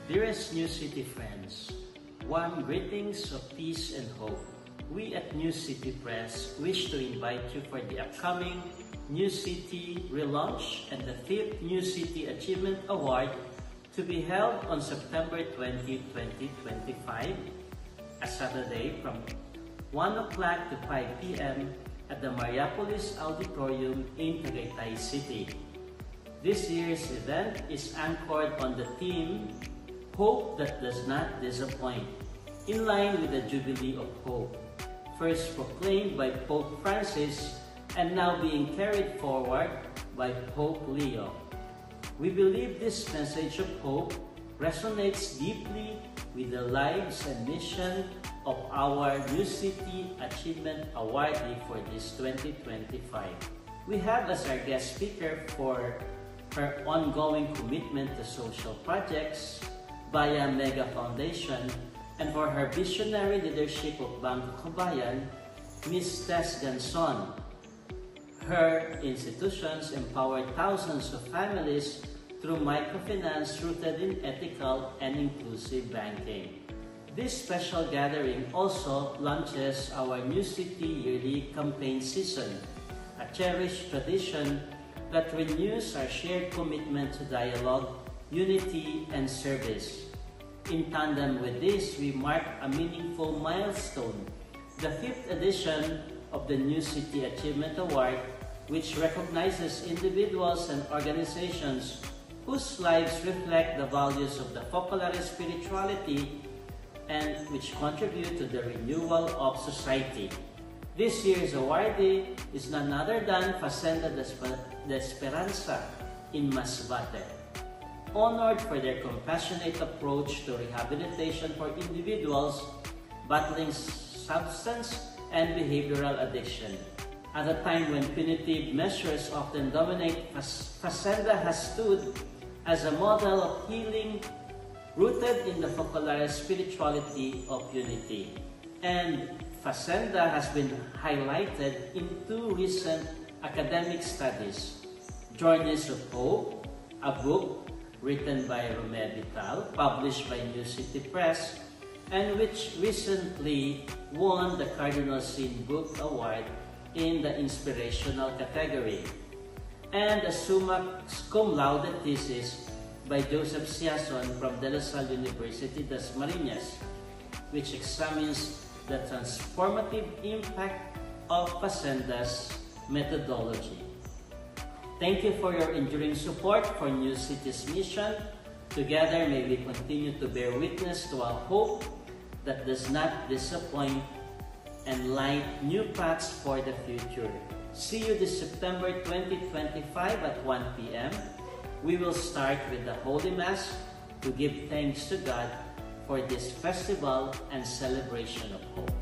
Dearest New City friends, warm greetings of peace and hope. We at New City Press wish to invite you for the upcoming New City relaunch and the 5th New City Achievement Award to be held on September 20, 2025, a Saturday from 1 o'clock to 5 p.m. at the Mariapolis Auditorium in Tagaytay City. This year's event is anchored on the theme, Hope That Does Not Disappoint, in line with the Jubilee of Hope, first proclaimed by Pope Francis and now being carried forward by Pope Leo. We believe this message of hope resonates deeply with the lives and mission of our New City Achievement Awardee for this 2025. We have as our guest speaker for her ongoing commitment to social projects via Mega Foundation and for her visionary leadership of Bangko Kabayan, Ms. Tess Ganson. Her institutions empower thousands of families through microfinance rooted in ethical and inclusive banking. This special gathering also launches our New City yearly campaign season, a cherished tradition that renews our shared commitment to dialogue, unity, and service. In tandem with this, we mark a meaningful milestone, the 5th edition of the New City Achievement Award, which recognizes individuals and organizations whose lives reflect the values of the Focolare spirituality and which contribute to the renewal of society. This year's awardee is none other than Facenda de Esperanza in Masbate, honored for their compassionate approach to rehabilitation for individuals battling substance and behavioral addiction. At a time when punitive measures often dominate, Facenda has stood as a model of healing rooted in the Focolare spirituality of unity. And Facenda has been highlighted in 2 recent academic studies, Journeys of Hope, a book written by Romeo Vital, published by New City Press, and which recently won the Cardinal Sin Book Award in the inspirational category, and a summa cum laude thesis by Joseph Siason from De La Salle University, Das Marinas, which examines the transformative impact of Facenda's methodology. Thank you for your enduring support for New City's mission. Together, may we continue to bear witness to a hope that does not disappoint and light new paths for the future. See you this September 2025 at 1 p.m. We will start with the Holy Mass to give thanks to God for this festival and celebration of hope.